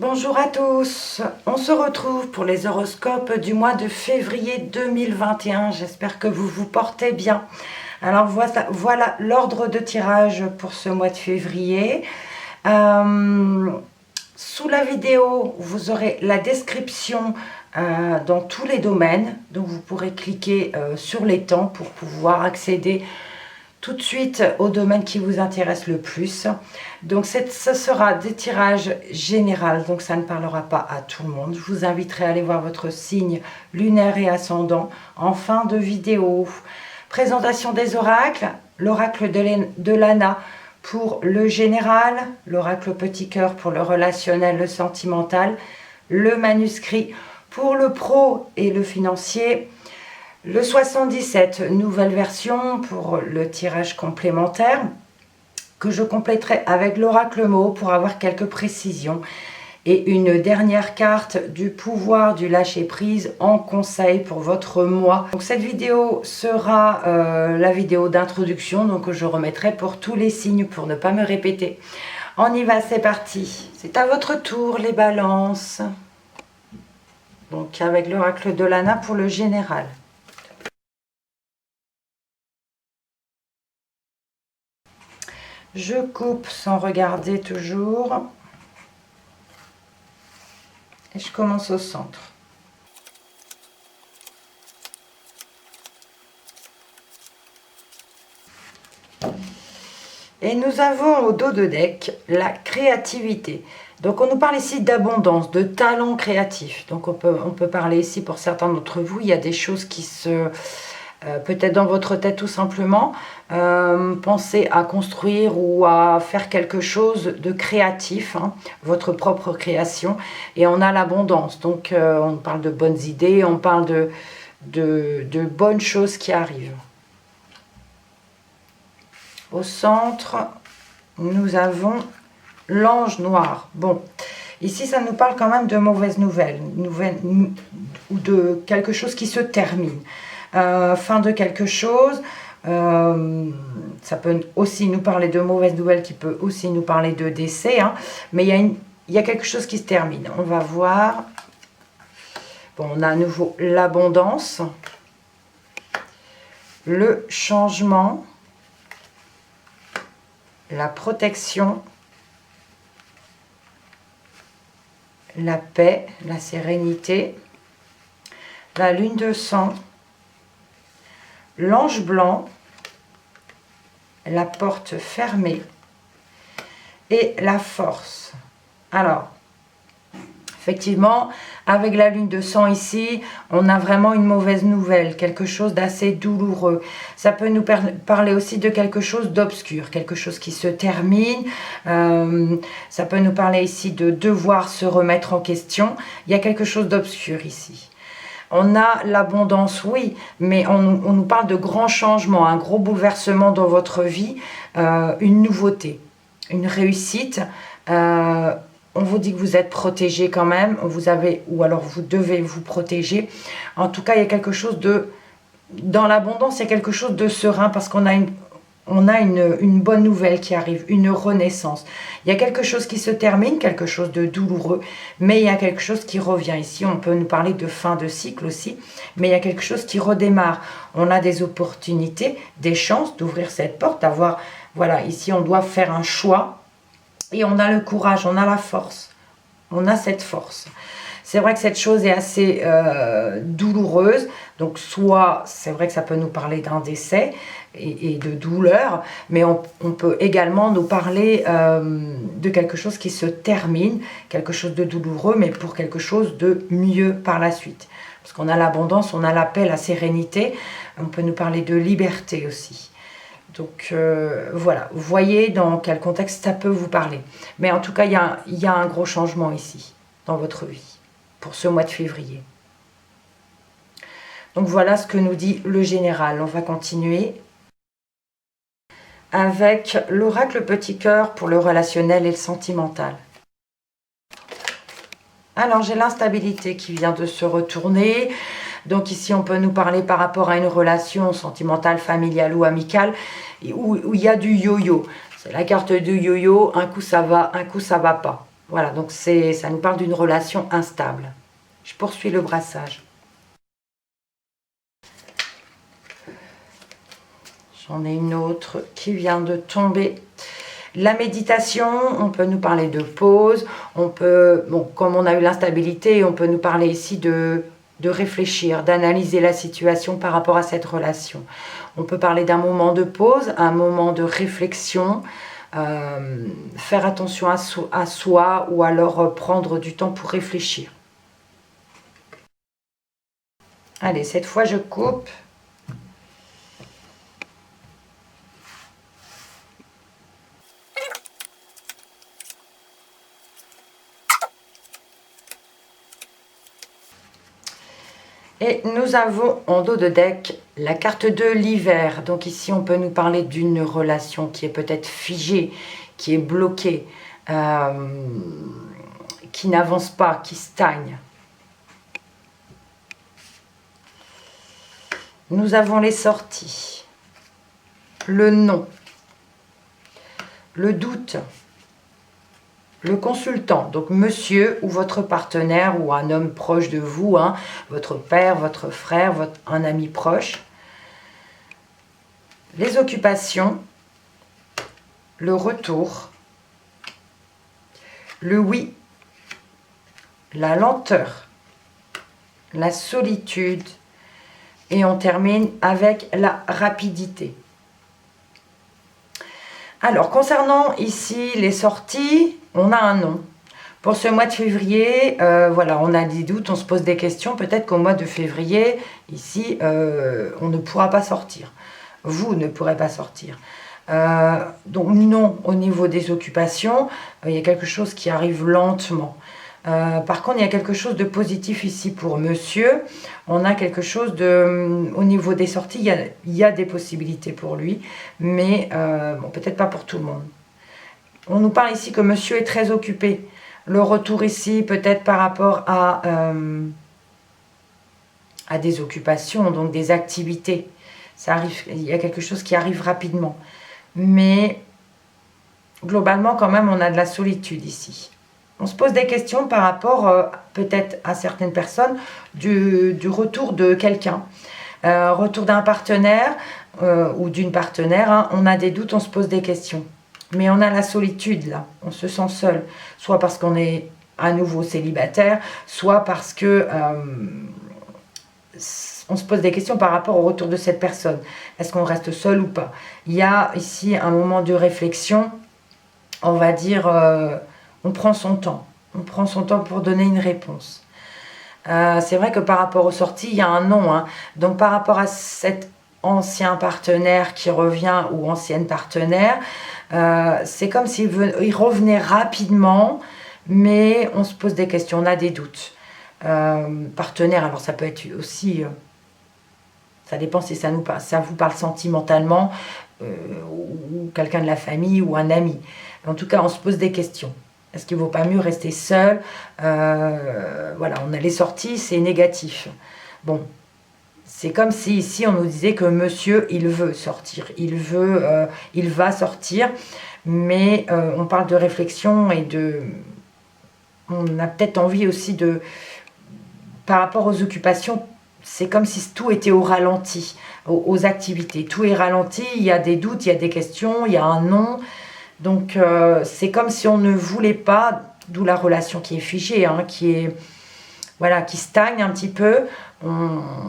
Bonjour à tous, on se retrouve pour les horoscopes du mois de février 2021. J'espère que vous vous portez bien. Alors voilà l'ordre de tirage pour ce mois de février. Sous la vidéo, vous aurez la description dans tous les domaines. Donc vous pourrez cliquer sur les temps pour pouvoir accéder tout de suite au domaine qui vous intéresse le plus. Donc ce sera des tirages généraux, donc ça ne parlera pas à tout le monde. Je vous inviterai à aller voir votre signe lunaire et ascendant en fin de vidéo. Présentation des oracles, l'oracle de Lana pour le général, l'oracle petit cœur pour le relationnel, le sentimental, le manuscrit pour le pro et le financier, le 77, nouvelle version pour le tirage complémentaire que je compléterai avec l'oracle mot pour avoir quelques précisions. Et une dernière carte du pouvoir du lâcher-prise en conseil pour votre mois. Donc cette vidéo sera la vidéo d'introduction, donc je remettrai pour tous les signes pour ne pas me répéter. On y va, c'est parti. C'est à votre tour les balances. Donc avec l'oracle de Lana pour le général. Je coupe sans regarder toujours. Et je commence au centre. Et nous avons au dos de deck la créativité. Donc on nous parle ici d'abondance, de talent créatif. Donc on peut parler ici pour certains d'entre vous, il y a des choses qui se... peut-être dans votre tête tout simplement, pensez à construire ou à faire quelque chose de créatif, hein, votre propre création, et on a l'abondance, donc on parle de bonnes idées, on parle de bonnes choses qui arrivent. Au centre, nous avons l'ange noir. Bon, ici ça nous parle quand même de mauvaises nouvelles, ou de quelque chose qui se termine. Fin de quelque chose, ça peut aussi nous parler de mauvaises nouvelles, qui peut aussi nous parler de décès, hein, mais il y a quelque chose qui se termine. On va voir. Bon, on a à nouveau l'abondance, le changement, la protection, la paix, la sérénité, la lune de sang, l'ange blanc, la porte fermée et la force. Alors, effectivement, avec la lune de sang ici, on a vraiment une mauvaise nouvelle, quelque chose d'assez douloureux. Ça peut nous parler aussi de quelque chose d'obscur, quelque chose qui se termine. Ça peut nous parler ici de devoir se remettre en question. Il y a quelque chose d'obscur ici. On a l'abondance, oui, mais on nous parle de grands changements, un gros bouleversement dans votre vie, une nouveauté, une réussite. On vous dit que vous êtes protégé quand même, ou alors vous devez vous protéger. En tout cas, il y a quelque chose de... Dans l'abondance, il y a quelque chose de serein parce qu'on a une bonne nouvelle qui arrive, une renaissance. Il y a quelque chose qui se termine, quelque chose de douloureux, mais il y a quelque chose qui revient. Ici, on peut nous parler de fin de cycle aussi, mais il y a quelque chose qui redémarre. On a des opportunités, des chances d'ouvrir cette porte, d'avoir... Voilà, ici, on doit faire un choix et on a le courage, on a la force. On a cette force. C'est vrai que cette chose est assez douloureuse. Donc, soit, c'est vrai que ça peut nous parler d'un décès et de douleur, mais on peut également nous parler de quelque chose qui se termine, quelque chose de douloureux, mais pour quelque chose de mieux par la suite. Parce qu'on a l'abondance, on a la paix, la sérénité. On peut nous parler de liberté aussi. Donc voilà, vous voyez dans quel contexte ça peut vous parler. Mais en tout cas, il y a un gros changement ici, dans votre vie, pour ce mois de février. Donc voilà ce que nous dit le général. On va continuer avec l'oracle petit cœur pour le relationnel et le sentimental. Alors j'ai l'instabilité qui vient de se retourner. Donc ici on peut nous parler par rapport à une relation sentimentale, familiale ou amicale où il y a du yo-yo. C'est la carte du yo-yo, un coup ça va pas. Voilà, donc ça nous parle d'une relation instable. Je poursuis le brassage. J'en ai une autre qui vient de tomber. La méditation, on peut nous parler de pause, on peut, bon, comme on a eu l'instabilité, on peut nous parler ici de réfléchir, d'analyser la situation par rapport à cette relation. On peut parler d'un moment de pause, un moment de réflexion, faire attention à soi ou alors prendre du temps pour réfléchir. Allez, cette fois je coupe. Et nous avons en dos de deck la carte de l'hiver. Donc ici, on peut nous parler d'une relation qui est peut-être figée, qui est bloquée, qui n'avance pas, qui stagne. Nous avons les sorties, le non, le doute, le consultant, donc monsieur ou votre partenaire ou un homme proche de vous, hein, votre père, votre frère, un ami proche. Les occupations, le retour, le oui, la lenteur, la solitude et on termine avec la rapidité. Alors, concernant ici les sorties, on a un non. Pour ce mois de février, voilà, on a des doutes, on se pose des questions. Peut-être qu'au mois de février, ici, on ne pourra pas sortir. Vous ne pourrez pas sortir. Donc non, au niveau des occupations, il y a quelque chose qui arrive lentement. Par contre, il y a quelque chose de positif ici pour monsieur. On a quelque chose de... Au niveau des sorties, il y a des possibilités pour lui, mais bon, peut-être pas pour tout le monde. On nous parle ici que monsieur est très occupé. Le retour ici, peut-être par rapport à des occupations, donc des activités. Ça arrive, il y a quelque chose qui arrive rapidement. Mais globalement, quand même, on a de la solitude ici. On se pose des questions par rapport peut-être à certaines personnes du retour de quelqu'un, retour d'un partenaire ou d'une partenaire. Hein, on a des doutes, on se pose des questions. Mais on a la solitude là, on se sent seul. Soit parce qu'on est à nouveau célibataire, soit parce que on se pose des questions par rapport au retour de cette personne. Est-ce qu'on reste seul ou pas? Il y a ici un moment de réflexion, on va dire... on prend son temps. On prend son temps pour donner une réponse. C'est vrai que par rapport aux sorties, il y a un non. Hein. Donc par rapport à cet ancien partenaire qui revient ou ancienne partenaire, c'est comme s'il revenait rapidement, mais on se pose des questions, on a des doutes. Partenaire, alors ça peut être aussi... ça dépend si ça vous parle sentimentalement, ou quelqu'un de la famille ou un ami. En tout cas, on se pose des questions. Est-ce qu'il ne vaut pas mieux rester seul? Voilà, on a les sorties, c'est négatif. Bon, c'est comme si ici on nous disait que monsieur, il veut sortir, il va sortir, mais on parle de réflexion et de... On a peut-être envie aussi de... Par rapport aux occupations, c'est comme si tout était au ralenti, aux activités. Tout est ralenti, il y a des doutes, il y a des questions, il y a un non... Donc, c'est comme si on ne voulait pas, d'où la relation qui est figée, hein, qui stagne un petit peu. On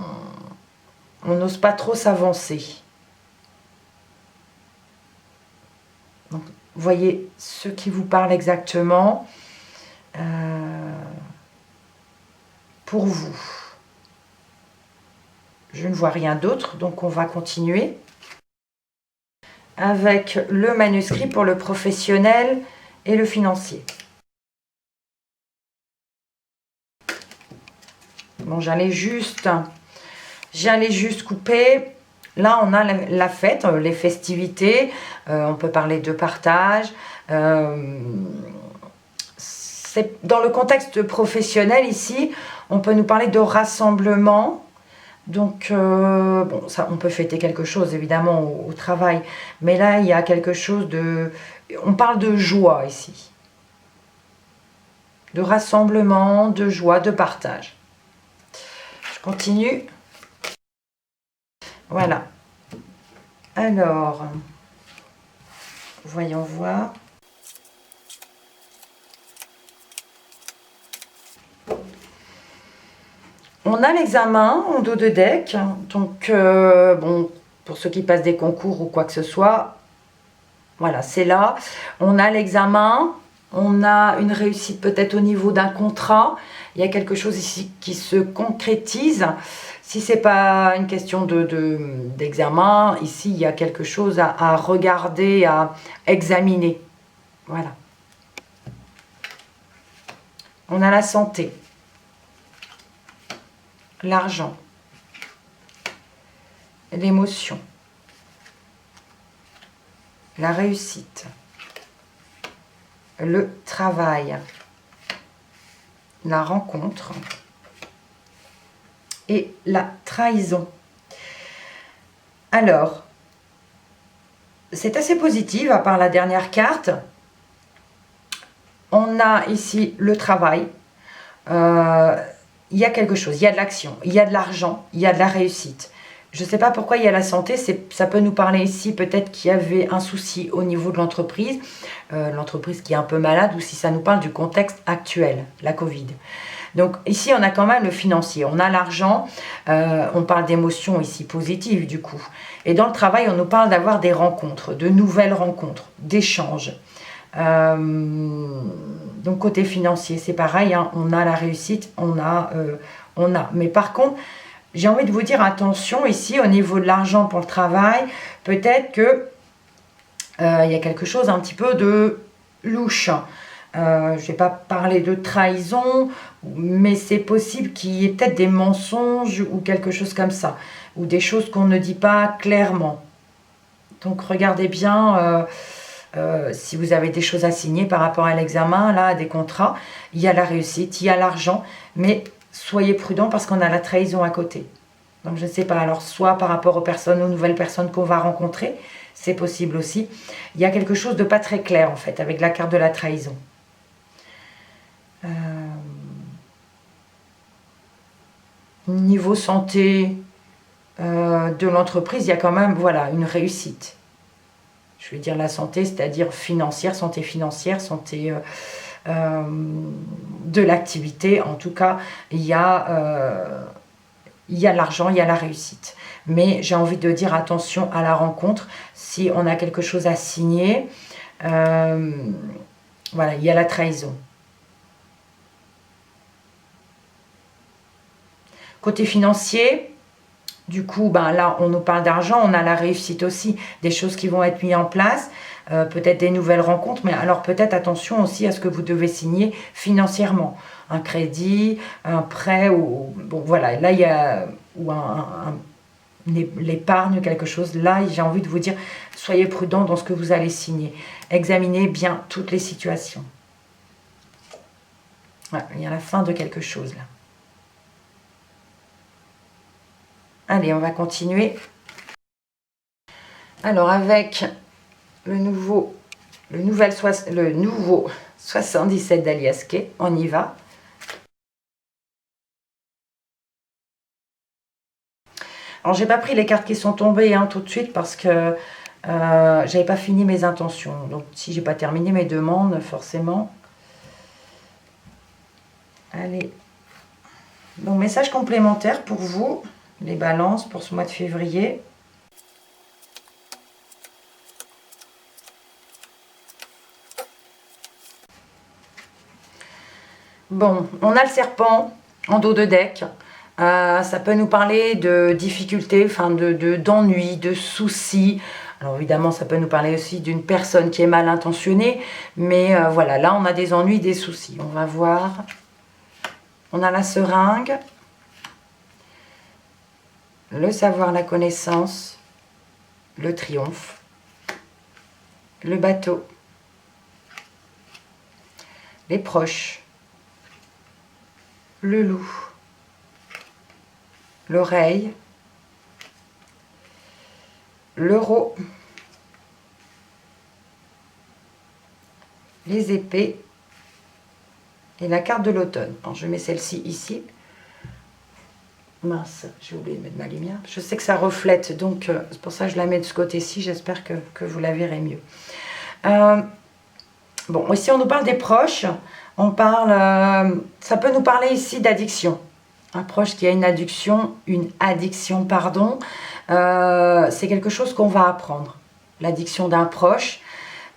n'ose pas trop s'avancer. Donc, voyez ce qui vous parle exactement pour vous. Je ne vois rien d'autre, donc on va continuer avec le manuscrit pour le professionnel et le financier. Bon, j'allais juste couper. Là, on a la fête, les festivités. On peut parler de partage. C'est dans le contexte professionnel ici, on peut nous parler de rassemblement. Donc, bon, ça, on peut fêter quelque chose, évidemment, au travail. Mais là, il y a quelque chose de... On parle de joie, ici. de rassemblement, de joie, de partage. Je continue. Voilà. Alors, voyons voir. On a l'examen en dos de deck. Donc, bon, pour ceux qui passent des concours ou quoi que ce soit, voilà, c'est là. On a l'examen. On a une réussite peut-être au niveau d'un contrat. Il y a quelque chose ici qui se concrétise. Si ce n'est pas une question d'examen, ici, il y a quelque chose à regarder, à examiner. Voilà. On a la santé, l'argent, l'émotion, la réussite, le travail, la rencontre et la trahison. Alors, c'est assez positif, à part la dernière carte. On a ici le travail. Il y a quelque chose, il y a de l'action, il y a de l'argent, il y a de la réussite. Je ne sais pas pourquoi il y a la santé, ça peut nous parler ici peut-être qu'il y avait un souci au niveau de l'entreprise qui est un peu malade, ou si ça nous parle du contexte actuel, la Covid. Donc ici on a quand même le financier, on a l'argent, on parle d'émotions ici positives du coup. Et dans le travail on nous parle d'avoir des rencontres, de nouvelles rencontres, d'échanges. Donc côté financier c'est pareil, hein, on a la réussite, on a. Mais par contre, j'ai envie de vous dire attention ici au niveau de l'argent pour le travail, peut-être que il y a quelque chose un petit peu de louche. Je ne vais pas parler de trahison, mais c'est possible qu'il y ait peut-être des mensonges ou quelque chose comme ça, ou des choses qu'on ne dit pas clairement. Donc regardez bien si vous avez des choses à signer par rapport à l'examen, là, à des contrats. Il y a la réussite, il y a l'argent, mais soyez prudents parce qu'on a la trahison à côté. Donc je ne sais pas, alors soit par rapport aux personnes, aux nouvelles personnes qu'on va rencontrer, c'est possible aussi. Il y a quelque chose de pas très clair en fait avec la carte de la trahison. Niveau santé de l'entreprise, il y a quand même voilà, une réussite. Je veux dire la santé, c'est-à-dire financière, santé de l'activité. En tout cas, il y a l'argent, il y a la réussite. Mais j'ai envie de dire attention à la rencontre. Si on a quelque chose à signer, voilà, il y a la trahison. Côté financier, du coup, ben là, on nous parle d'argent, on a la réussite aussi, des choses qui vont être mises en place, peut-être des nouvelles rencontres, mais alors peut-être attention aussi à ce que vous devez signer financièrement. Un crédit, un prêt, ou bon voilà, là il y a ou l'épargne, quelque chose. Là, j'ai envie de vous dire, soyez prudents dans ce que vous allez signer. Examinez bien toutes les situations. Voilà, il y a la fin de quelque chose là. Allez, on va continuer. Alors, avec le nouveau 77 d'Alias Kay, on y va. Alors, j'ai pas pris les cartes qui sont tombées hein, tout de suite parce que j'avais pas fini mes intentions. Donc, si j'ai pas terminé mes demandes, forcément. Allez. Donc, message complémentaire pour vous, les balances, pour ce mois de février. Bon, on a le serpent en dos de deck. Ça peut nous parler de difficultés, enfin d'ennuis, de soucis. Alors évidemment, ça peut nous parler aussi d'une personne qui est mal intentionnée. Mais voilà, là, on a des ennuis, des soucis. On va voir. On a la seringue. Le savoir, la connaissance. Le triomphe. Le bateau. Les proches. Le loup. L'oreille. L'euro. Les épées et la carte de l'automne. Je mets celle-ci ici. Mince, j'ai oublié de mettre ma lumière. Je sais que ça reflète, donc c'est pour ça que je la mets de ce côté-ci. J'espère que vous la verrez mieux. Bon, ici on nous parle des proches. On parle, ça peut nous parler ici d'addiction. Un proche qui a une addiction, pardon. C'est quelque chose qu'on va apprendre. L'addiction d'un proche.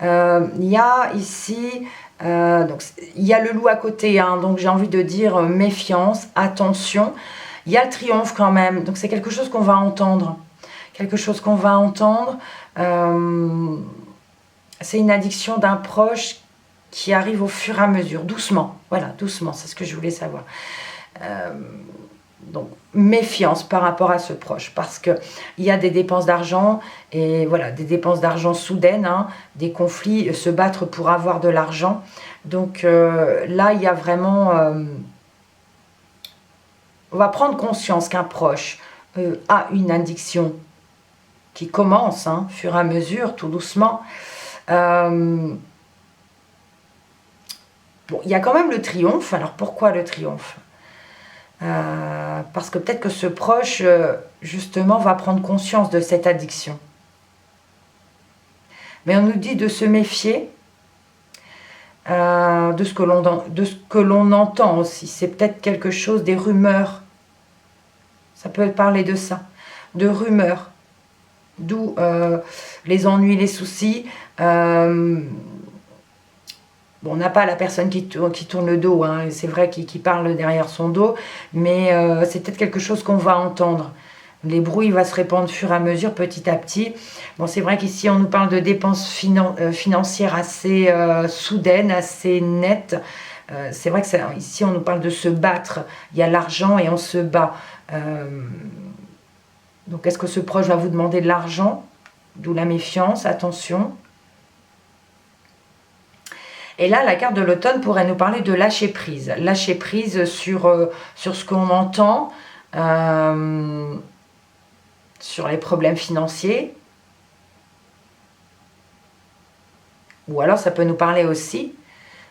Il y a ici, donc, il y a le loup à côté, hein, donc j'ai envie de dire méfiance, attention. Il y a le triomphe quand même, donc c'est quelque chose qu'on va entendre. Quelque chose qu'on va entendre. C'est une addiction d'un proche qui arrive au fur et à mesure, doucement. Voilà, doucement, c'est ce que je voulais savoir. Donc, méfiance par rapport à ce proche, parce qu'il y a des dépenses d'argent, et voilà, des dépenses d'argent soudaines, hein, des conflits, se battre pour avoir de l'argent. Donc là, il y a vraiment... on va prendre conscience qu'un proche a une addiction qui commence, hein, fur et à mesure, tout doucement. Bon, il y a quand même le triomphe. Alors pourquoi le triomphe? Parce que peut-être que ce proche, justement, va prendre conscience de cette addiction. Mais on nous dit de se méfier de ce que l'on entend aussi. C'est peut-être quelque chose, des rumeurs. Ça peut parler de ça, de rumeurs. D'où les ennuis, les soucis. Bon, on n'a pas la personne qui tourne le dos, hein, c'est vrai, qui parle derrière son dos, mais c'est peut-être quelque chose qu'on va entendre. Les bruits vont se répandre au fur et à mesure, petit à petit. Bon, c'est vrai qu'ici, on nous parle de dépenses financières assez soudaines, assez nettes. C'est vrai que ici, on nous parle de se battre. Il y a l'argent et on se bat. Donc, est-ce que ce proche va vous demander de l'argent? D'où la méfiance, attention. Et là, la carte de l'automne pourrait nous parler de lâcher prise. Lâcher prise sur ce qu'on entend, sur les problèmes financiers. Ou alors, ça peut nous parler aussi,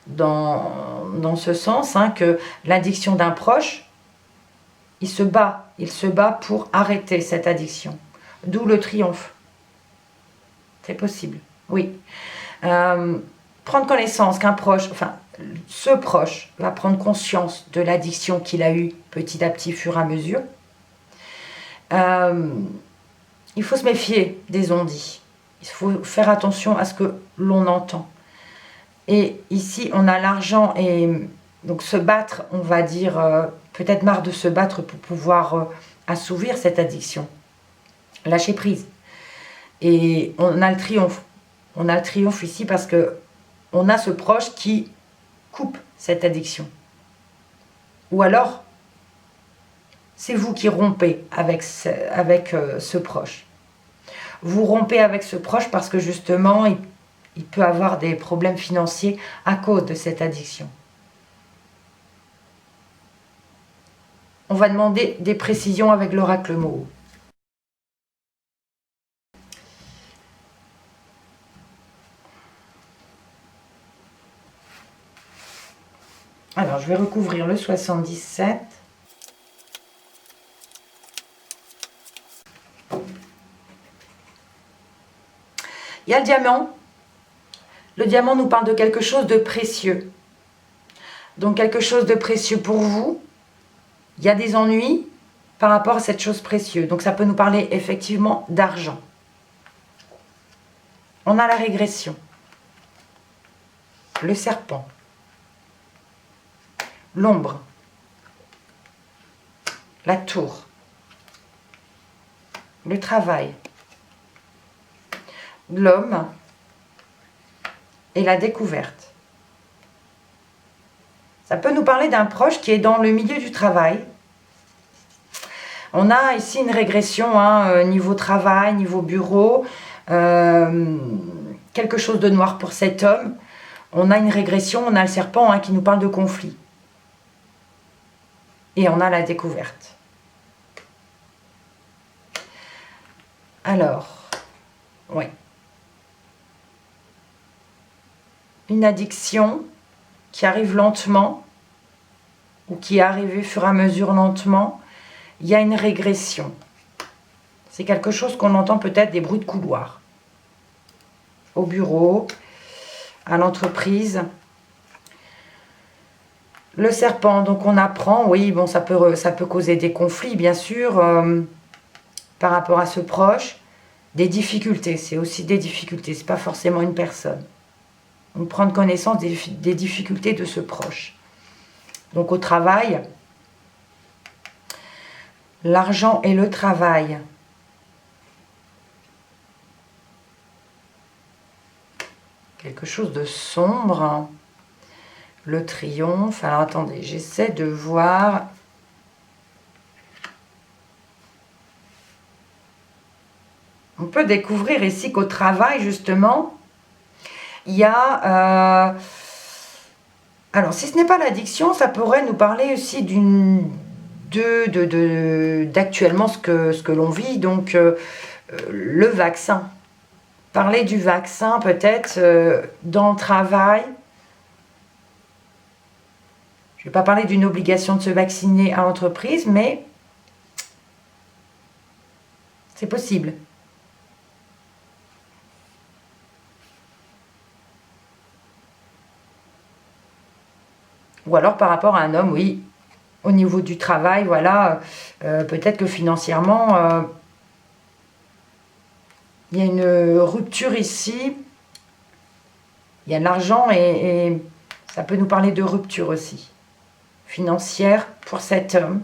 dans ce sens, hein, que l'addiction d'un proche, il se bat pour arrêter cette addiction. D'où le triomphe. C'est possible, oui. Prendre connaissance qu'un proche, enfin, ce proche va prendre conscience de l'addiction qu'il a eue petit à petit, fur et à mesure. Il faut se méfier des on-dit. Il faut faire attention à ce que l'on entend. Et ici, on a l'argent et donc se battre, on va dire, peut-être marre de se battre pour pouvoir assouvir cette addiction. Lâcher prise. Et on a le triomphe. On a le triomphe ici parce que on a ce proche qui coupe cette addiction. Ou alors, c'est vous qui rompez avec ce proche. Vous rompez avec ce proche parce que justement, il peut avoir des problèmes financiers à cause de cette addiction. On va demander des précisions avec l'oracle Moho. Alors, je vais recouvrir le 77. Il y a le diamant. Le diamant nous parle de quelque chose de précieux. Donc, quelque chose de précieux pour vous. Il y a des ennuis par rapport à cette chose précieuse. Donc, ça peut nous parler effectivement d'argent. On a la régression. Le serpent. L'ombre, la tour, le travail, l'homme et la découverte. Ça peut nous parler d'un proche qui est dans le milieu du travail. On a ici une régression, hein, niveau travail, niveau bureau, quelque chose de noir pour cet homme. On a une régression, on a le serpent, hein, qui nous parle de conflit. Et on a la découverte. Alors, oui. Une addiction qui arrive lentement, ou qui est arrivé au fur et à mesure lentement, il y a une régression. C'est quelque chose qu'on entend peut-être des bruits de couloir. Au bureau, à l'entreprise. Le serpent, donc on apprend, oui, bon, ça peut causer des conflits, bien sûr, par rapport à ce proche. Des difficultés, c'est aussi des difficultés, c'est pas forcément une personne. Donc prendre connaissance des difficultés de ce proche. Donc au travail, l'argent et le travail. Quelque chose de sombre. Le triomphe. Alors attendez, j'essaie de voir. On peut découvrir ici qu'au travail, justement, il y a... alors, si ce n'est pas l'addiction, ça pourrait nous parler aussi d'actuellement ce que l'on vit, donc le vaccin. Parler du vaccin, peut-être, dans le travail. Je ne vais pas parler d'une obligation de se vacciner à l'entreprise, mais c'est possible. Ou alors par rapport à un homme, oui, au niveau du travail, voilà, peut-être que financièrement, il y a une rupture ici, il y a de l'argent et ça peut nous parler de rupture aussi, financière pour cet homme,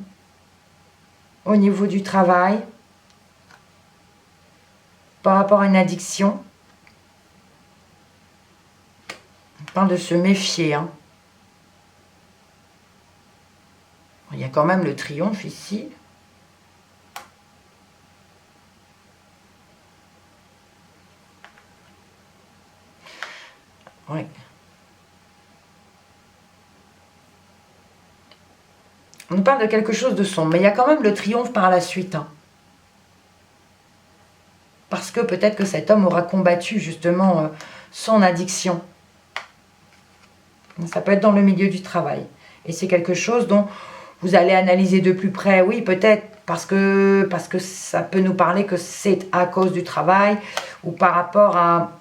au niveau du travail, par rapport à une addiction. On parle de se méfier, hein. Il y a quand même le triomphe ici. Oui. On nous parle de quelque chose de sombre, mais il y a quand même le triomphe par la suite, hein. Parce que peut-être que cet homme aura combattu justement son addiction. Ça peut être dans le milieu du travail. Et c'est quelque chose dont vous allez analyser de plus près, oui, peut-être, parce que ça peut nous parler que c'est à cause du travail, ou par rapport à...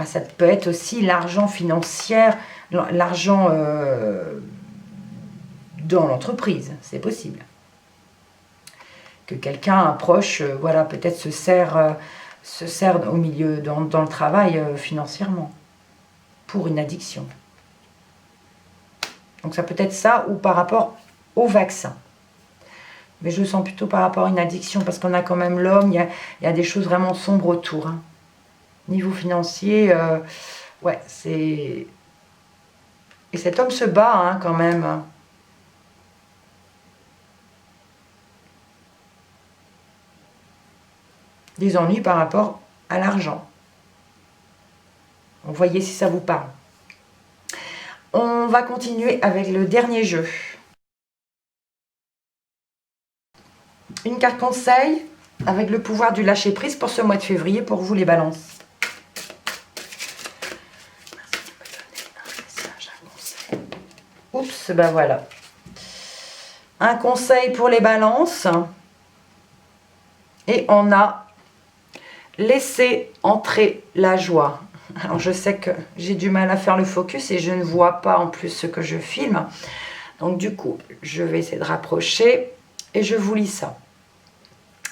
ça peut être aussi l'argent financier, l'argent dans l'entreprise, c'est possible. Que quelqu'un, un proche, voilà, peut-être se sert au milieu, dans le travail financièrement, pour une addiction. Donc ça peut être ça, ou par rapport au vaccin. Mais je le sens plutôt par rapport à une addiction, parce qu'on a quand même l'homme, il y a des choses vraiment sombres autour. Hein. Niveau financier, ouais, c'est... Et cet homme se bat, hein, quand même. Des ennuis par rapport à l'argent. Donc voyez si ça vous parle. On va continuer avec le dernier jeu. Une carte conseil avec le pouvoir du lâcher prise pour ce mois de février pour vous les balances. Oups, ben voilà. Un conseil pour les balances. Et on a laissé entrer la joie. Alors je sais que j'ai du mal à faire le focus et je ne vois pas en plus ce que je filme. Donc du coup, je vais essayer de rapprocher et je vous lis ça.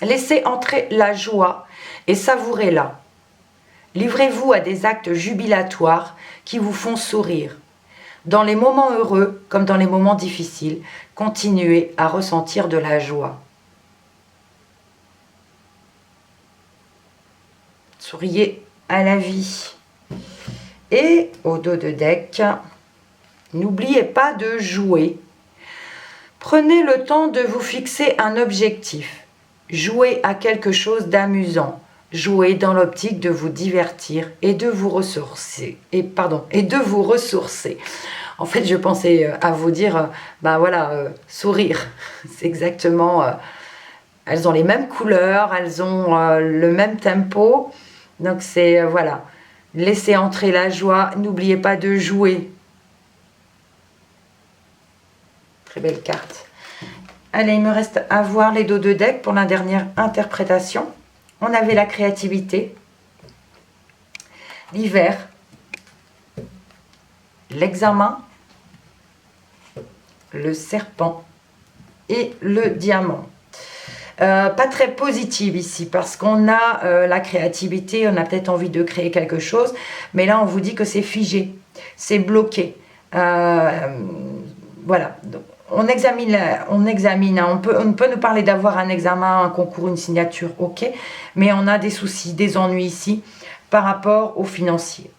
Laissez entrer la joie et savourez-la. Livrez-vous à des actes jubilatoires qui vous font sourire. Dans les moments heureux comme dans les moments difficiles, continuez à ressentir de la joie. Souriez à la vie. Et au dos de deck, n'oubliez pas de jouer. Prenez le temps de vous fixer un objectif. Jouez à quelque chose d'amusant. Jouez dans l'optique de vous divertir et de vous ressourcer. Et de vous ressourcer. En fait, je pensais à vous dire, sourire. C'est exactement... elles ont les mêmes couleurs, elles ont le même tempo. Donc c'est, voilà. Laissez entrer la joie. N'oubliez pas de jouer. Très très belle carte. Allez, il me reste à voir les dos de deck pour la dernière interprétation. On avait la créativité, l'hiver, l'examen, le serpent et le diamant. Pas très positive ici parce qu'on a la créativité, on a peut-être envie de créer quelque chose, mais là on vous dit que c'est figé, c'est bloqué. Voilà, donc, on examine, hein. On peut nous parler d'avoir un examen, un concours, une signature, ok, mais on a des soucis, des ennuis ici par rapport au financier,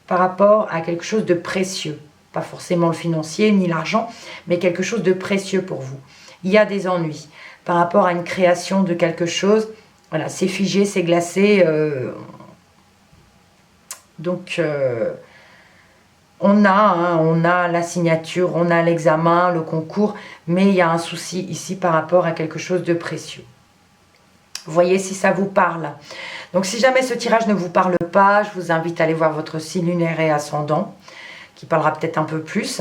par rapport à quelque chose de précieux, pas forcément le financier ni l'argent, mais quelque chose de précieux pour vous. Il y a des ennuis par rapport à une création de quelque chose. Voilà, c'est figé, c'est glacé. Donc, on a la signature, on a l'examen, le concours, mais il y a un souci ici par rapport à quelque chose de précieux. Voyez si ça vous parle. Donc, si jamais ce tirage ne vous parle pas, je vous invite à aller voir votre signe lunaire et ascendant, qui parlera peut-être un peu plus.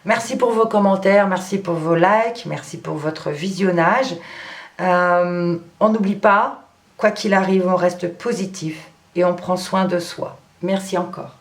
Merci pour vos commentaires, merci pour vos likes, merci pour votre visionnage. On n'oublie pas, quoi qu'il arrive, on reste positif et on prend soin de soi. Merci encore.